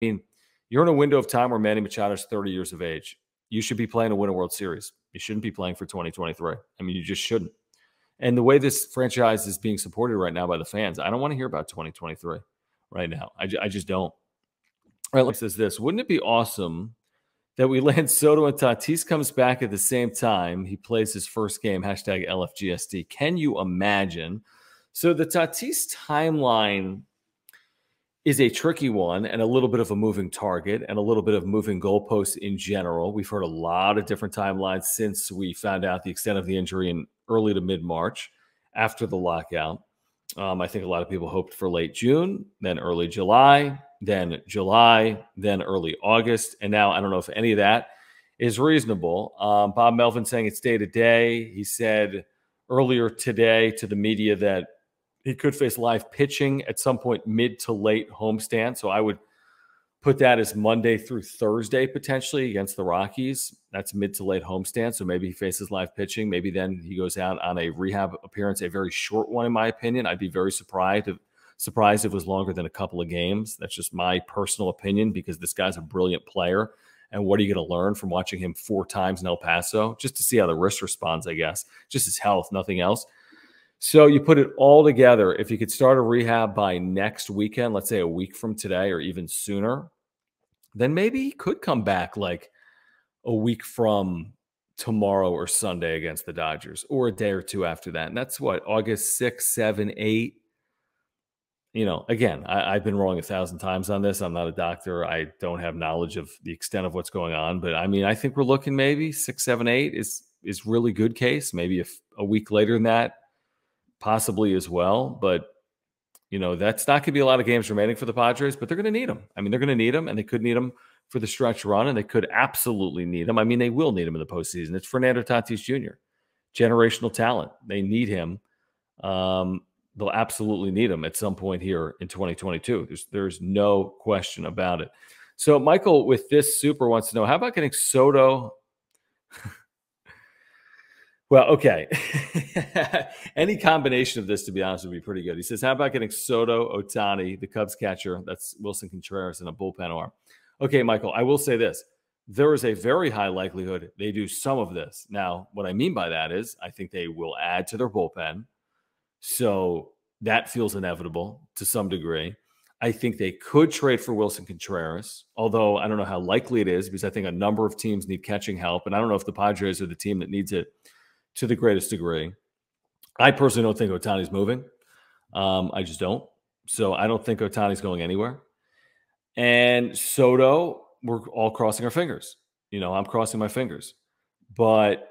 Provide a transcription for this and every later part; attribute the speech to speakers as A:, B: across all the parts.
A: mean, you're in a window of time where Manny Machado is 30 years of age. You should be playing to win a World Series. You shouldn't be playing for 2023. I mean, you just shouldn't. And the way this franchise is being supported right now by the fans, I don't want to hear about 2023 right now. I just don't. All right, let's says this. Wouldn't it be awesome that we land Soto and Tatis comes back at the same time? He plays his first game, hashtag LFGSD. Can you imagine? So the Tatis timeline is a tricky one and a little bit of a moving target and a little bit of moving goalposts in general. We've heard a lot of different timelines since we found out the extent of the injury in early to mid-March after the lockout. I think a lot of people hoped for late June, then early July, then early August. And now I don't know if any of that is reasonable. Bob Melvin saying it's day to day. He said earlier today to the media that he could face live pitching at some point mid to late homestand. So I would put that as Monday through Thursday potentially against the Rockies. That's mid to late homestand. So maybe he faces live pitching. Maybe then he goes out on a rehab appearance, a very short one in my opinion. I'd be very surprised if it was longer than a couple of games. That's just my personal opinion because this guy's a brilliant player. And what are you going to learn from watching him 4 times in El Paso? Just to see how the wrist responds, I guess. Just his health, nothing else. So you put it all together. If you could start a rehab by next weekend, let's say a week from today or even sooner, then maybe he could come back like a week from tomorrow or Sunday against the Dodgers or a day or two after that. And that's what, August 6, 7, 8. You know, again, I've been wrong 1,000 times on this. I'm not a doctor. I don't have knowledge of the extent of what's going on. But I mean, I think we're looking maybe 6, 7, 8 is really good case. Maybe if a week later than that, possibly as well. But, you know, that's not going to be a lot of games remaining for the Padres, but they're going to need them. I mean, they're going to need them, and they could need them for the stretch run, and they could absolutely need them. I mean, they will need him in the postseason. It's Fernando Tatis Jr., generational talent. They need him. They'll absolutely need him at some point here in 2022. There's no question about it. So Michael with this super wants to know, how about getting Soto? Well, okay. Any combination of this, to be honest, would be pretty good. He says, how about getting Soto, Ohtani, the Cubs catcher, that's Wilson Contreras, and a bullpen arm? Okay, Michael, I will say this. There is a very high likelihood they do some of this. Now, what I mean by that is I think they will add to their bullpen. So that feels inevitable to some degree. I think they could trade for Wilson Contreras, although I don't know how likely it is because I think a number of teams need catching help, and I don't know if the Padres are the team that needs it to the greatest degree. I personally don't think Ohtani's moving. I just don't. So I don't think Ohtani's going anywhere. And Soto, we're all crossing our fingers. You know, I'm crossing my fingers. But,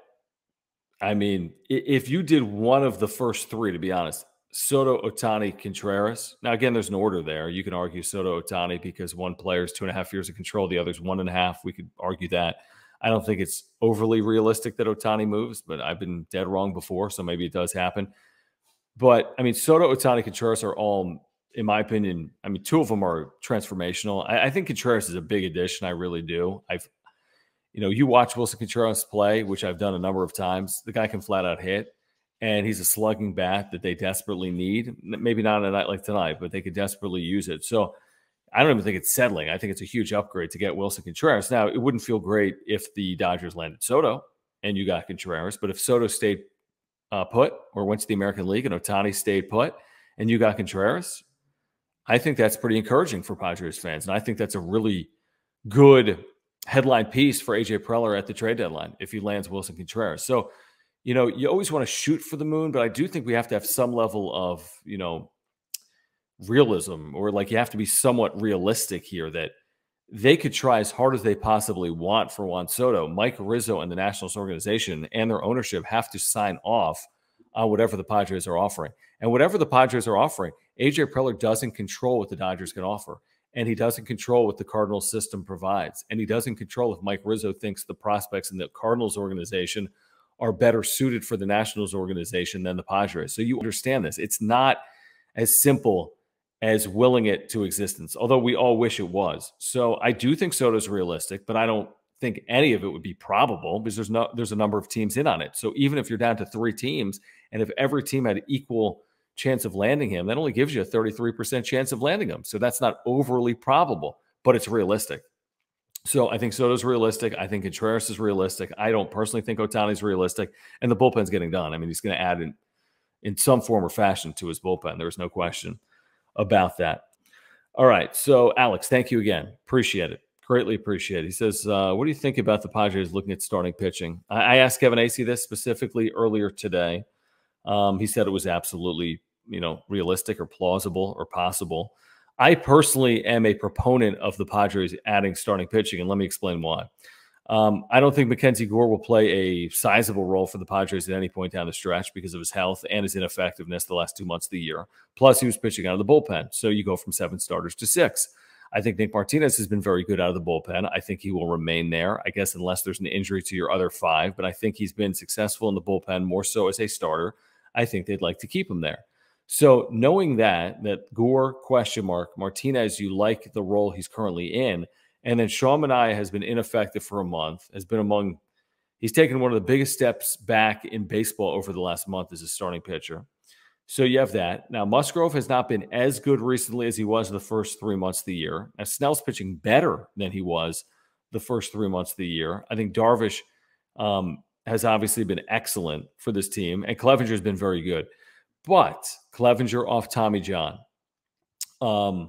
A: I mean, if you did one of the first 3, to be honest, Soto, Ohtani, Contreras. Now, again, there's an order there. You can argue Soto, Ohtani because one player is 2.5 years of control. The other's 1.5. We could argue that. I don't think it's overly realistic that Ohtani moves, but I've been dead wrong before, so maybe it does happen. But, I mean, Soto, Ohtani, Contreras are all, in my opinion, I mean, 2 of them are transformational. I think Contreras is a big addition. I really do. You know, you watch Wilson Contreras play, which I've done a number of times. The guy can flat out hit, and he's a slugging bat that they desperately need. Maybe not on a night like tonight, but they could desperately use it. So I don't even think it's settling. I think it's a huge upgrade to get Wilson Contreras. Now, it wouldn't feel great if the Dodgers landed Soto and you got Contreras, but if Soto stayed put or went to the American League and Ohtani stayed put and you got Contreras, I think that's pretty encouraging for Padres fans. And I think that's a really good headline piece for AJ Preller at the trade deadline if he lands Wilson Contreras. So, you know, you always want to shoot for the moon, but I do think we have to have some level of, you know, realism, or like you have to be somewhat realistic here that they could try as hard as they possibly want for Juan Soto. Mike Rizzo and the Nationals organization and their ownership have to sign off on whatever the Padres are offering. And whatever the Padres are offering, AJ Preller doesn't control what the Dodgers can offer. And he doesn't control what the Cardinals system provides. And he doesn't control if Mike Rizzo thinks the prospects in the Cardinals organization are better suited for the Nationals organization than the Padres. So you understand this. It's not as simple as willing it to existence, although we all wish it was. So I do think Soto's realistic, but I don't think any of it would be probable because there's a number of teams in on it. So even if you're down to 3 teams, and if every team had equal chance of landing him, that only gives you a 33% chance of landing him. So that's not overly probable. but it's realistic. So I think Soto's realistic. I think Contreras is realistic. I don't personally think Ohtani's realistic. And the bullpen's getting done. I mean, he's going to add in some form or fashion to his bullpen. There's no question about that. All right. So, Alex, thank you again. Appreciate it. Greatly appreciate it. He says, what do you think about the Padres looking at starting pitching? I asked Kevin Acee this specifically earlier today. He said it was absolutely, realistic or plausible or possible. I personally am a proponent of the Padres adding starting pitching, and let me explain why. I don't think Mackenzie Gore will play a sizable role for the Padres at any point down the stretch because of his health and his ineffectiveness the last 2 months of the year. Plus, he was pitching out of the bullpen, so you go from 7 starters to 6. I think Nick Martinez has been very good out of the bullpen. I think he will remain there, I guess, unless there's an injury to your other 5. But I think he's been successful in the bullpen more so as a starter. I think they'd like to keep him there. So knowing that Gore, question mark, Martinez, you like the role he's currently in, and then Sean Manaea has been ineffective for a month, he's taken one of the biggest steps back in baseball over the last month as a starting pitcher. So you have that. Now, Musgrove has not been as good recently as he was the first 3 months of the year. Now, Snell's pitching better than he was the first 3 months of the year. I think Darvish has obviously been excellent for this team, and Clevenger has been very good. But Clevenger off Tommy John. What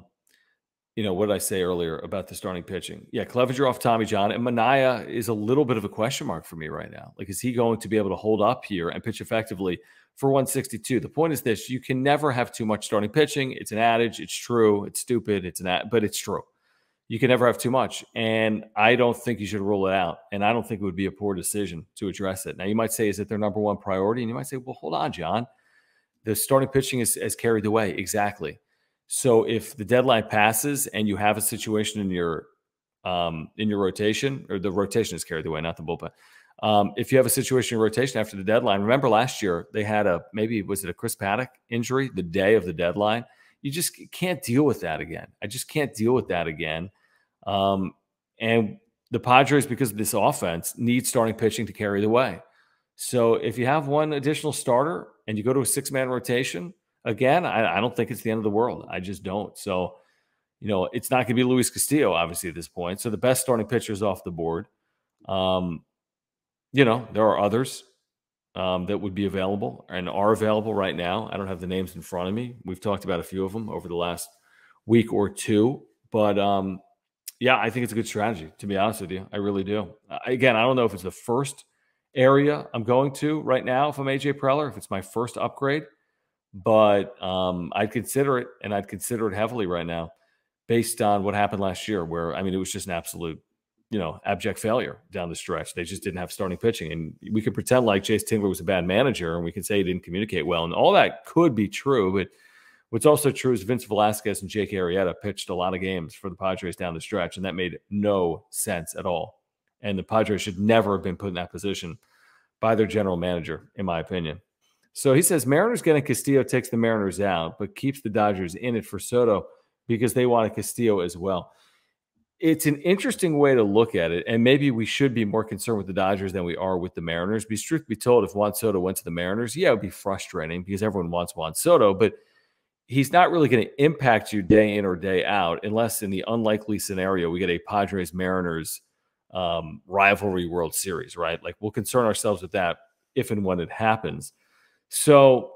A: did I say earlier about the starting pitching? Yeah, Clevenger off Tommy John, and Manaea is a little bit of a question mark for me right now. Like, is he going to be able to hold up here and pitch effectively for 162? The point is this: you can never have too much starting pitching. It's an adage. It's true. It's stupid. But it's true. You can never have too much, and I don't think you should rule it out. And I don't think it would be a poor decision to address it. Now, you might say, is it their number one priority? And you might say, well, hold on, John. The starting pitching is carried away. Exactly. So if the deadline passes and you have a situation in your rotation, or the rotation is carried away, not the bullpen. If you have a situation in rotation after the deadline, remember last year they had was it a Chris Paddock injury the day of the deadline? You just can't deal with that again. I just can't deal with that again. And the Padres, because of this offense, need starting pitching to carry the way. So if you have one additional starter and you go to a 6-man rotation, again, I don't think it's the end of the world. I just don't. So, it's not going to be Luis Castillo, obviously, at this point. So the best starting pitcher is off the board. There are others that would be available and are available right now. I don't have the names in front of me. We've talked about a few of them over the last week or two. But, I think it's a good strategy, to be honest with you. I really do. Again, I don't know if it's the first area I'm going to right now if I'm AJ Preller, if it's my first upgrade. But I'd consider it, and I'd consider it heavily right now based on what happened last year where, it was just an absolute, abject failure down the stretch. They just didn't have starting pitching. And we could pretend like Jace Tingler was a bad manager, and we can say he didn't communicate well. And all that could be true. But what's also true is Vince Velasquez and Jake Arrieta pitched a lot of games for the Padres down the stretch, and that made no sense at all. And the Padres should never have been put in that position by their general manager, in my opinion. So he says Mariners getting Castillo takes the Mariners out, but keeps the Dodgers in it for Soto because they wanted Castillo as well. It's an interesting way to look at it, and maybe we should be more concerned with the Dodgers than we are with the Mariners. Because truth be told, if Juan Soto went to the Mariners, it would be frustrating because everyone wants Juan Soto, but he's not really going to impact you day in or day out unless in the unlikely scenario we get a Padres-Mariners rivalry World Series, right? Like, we'll concern ourselves with that if and when it happens. So,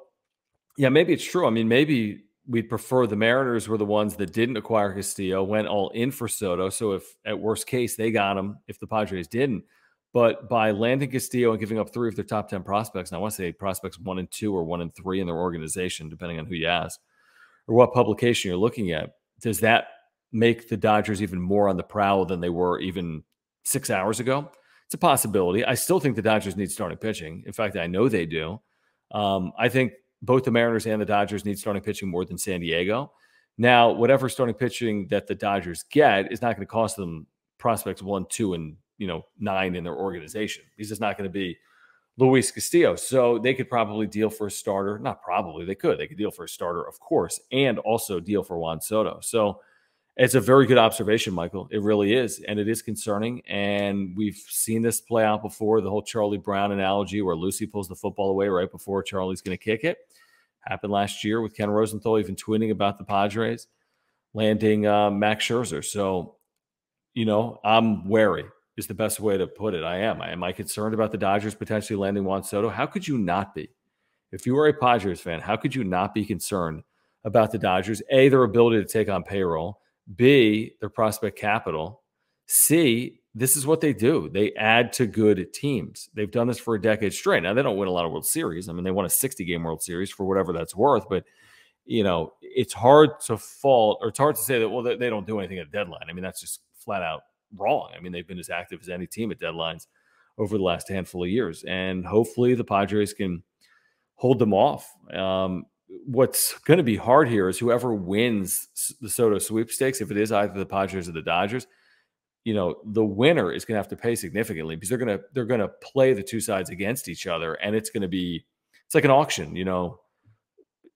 A: maybe it's true. Maybe we'd prefer the Mariners were the ones that didn't acquire Castillo, went all in for Soto. So if at worst case they got him, if the Padres didn't. But by landing Castillo and giving up 3 of their top 10 prospects, and I want to say prospects 1 and 2 or 1 and 3 in their organization, depending on who you ask or what publication you're looking at, does that make the Dodgers even more on the prowl than they were even 6 hours ago? It's a possibility. I still think the Dodgers need starting pitching. In fact, I know they do. I think both the Mariners and the Dodgers need starting pitching more than San Diego. Now, whatever starting pitching that the Dodgers get is not going to cost them prospects 1, 2, and 9 in their organization. He's just not going to be Luis Castillo. So they could probably deal for a starter. Not probably. They could. They could deal for a starter, of course, and also deal for Juan Soto. So it's a very good observation, Michael. It really is. And it is concerning. And we've seen this play out before, the whole Charlie Brown analogy where Lucy pulls the football away right before Charlie's going to kick it. Happened last year with Ken Rosenthal even tweeting about the Padres landing Max Scherzer. So I'm wary is the best way to put it. I am. Am I concerned about the Dodgers potentially landing Juan Soto? How could you not be? If you are a Padres fan, how could you not be concerned about the Dodgers? A, their ability to take on payroll. B, their prospect capital. C, this is what they do. They add to good teams. They've done this for a decade straight. Now, they don't win a lot of World Series. I mean, they won a 60-game World Series for whatever that's worth. But, it's hard to fault, or it's hard to say that, well, they don't do anything at deadline. I mean, that's just flat out wrong. I mean, they've been as active as any team at deadlines over the last handful of years. And hopefully the Padres can hold them off. What's going to be hard here is whoever wins the Soto sweepstakes, if it is either the Padres or the Dodgers, the winner is going to have to pay significantly, because they're going to play the two sides against each other, and it's like an auction.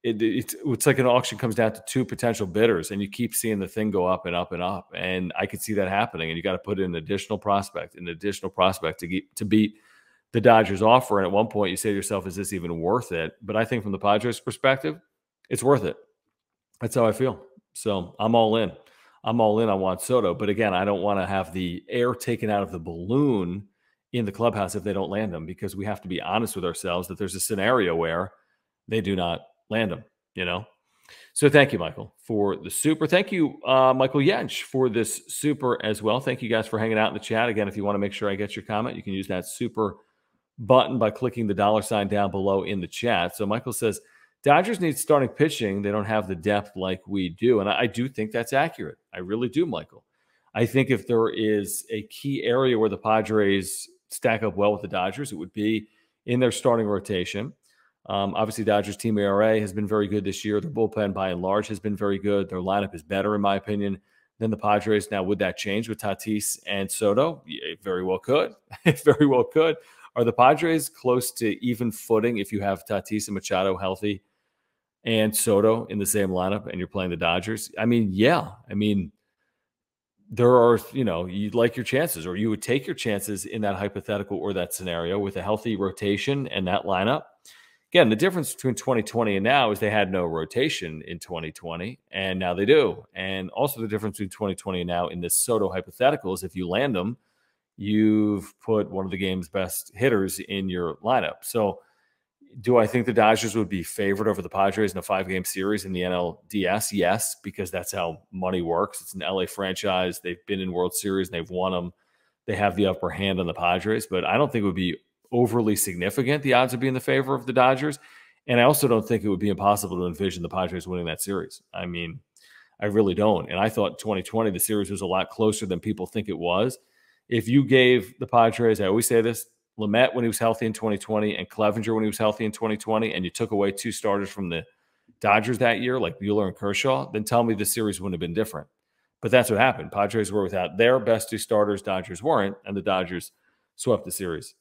A: It's like an auction comes down to two potential bidders, and you keep seeing the thing go up and up and up. And I could see that happening. And you got to put in an additional prospect to beat the Dodgers offer. And at one point you say to yourself, is this even worth it? But I think from the Padres perspective, it's worth it. That's how I feel. So I'm all in. I'm all in on Juan Soto. But again, I don't want to have the air taken out of the balloon in the clubhouse if they don't land him, because we have to be honest with ourselves that there's a scenario where they do not land him, So thank you, Michael, for the super. Thank you, Michael Yench, for this super as well. Thank you guys for hanging out in the chat. Again, if you want to make sure I get your comment, you can use that super button by clicking the $sign down below in the chat. So Michael says, Dodgers need starting pitching. They don't have the depth like we do. And I do think that's accurate. I really do, Michael. I think if there is a key area where the Padres stack up well with the Dodgers, it would be in their starting rotation. Obviously, Dodgers team ERA has been very good this year. Their bullpen, by and large, has been very good. Their lineup is better, in my opinion, than the Padres. Now, would that change with Tatis and Soto? Yeah, it very well could. It very well could. Are the Padres close to even footing if you have Tatis and Machado healthy and Soto in the same lineup and you're playing the Dodgers? I mean, yeah. I mean, there are, you'd like your chances, or you would take your chances in that hypothetical or that scenario with a healthy rotation and that lineup. Again, the difference between 2020 and now is they had no rotation in 2020, and now they do. And also the difference between 2020 and now in this Soto hypothetical is if you land them, you've put one of the game's best hitters in your lineup. So do I think the Dodgers would be favored over the Padres in a 5-game series in the NLDS? Yes, because that's how money works. It's an LA franchise. They've been in World Series and they've won them. They have the upper hand on the Padres, but I don't think it would be overly significant, the odds would be in the favor of the Dodgers. And I also don't think it would be impossible to envision the Padres winning that series. I mean, I really don't. And I thought 2020, the series was a lot closer than people think it was. If you gave the Padres, I always say this, Lamet when he was healthy in 2020 and Clevenger when he was healthy in 2020, and you took away two starters from the Dodgers that year, like Buehler and Kershaw, then tell me the series wouldn't have been different. But that's what happened. Padres were without their best two starters. Dodgers weren't, and the Dodgers swept the series.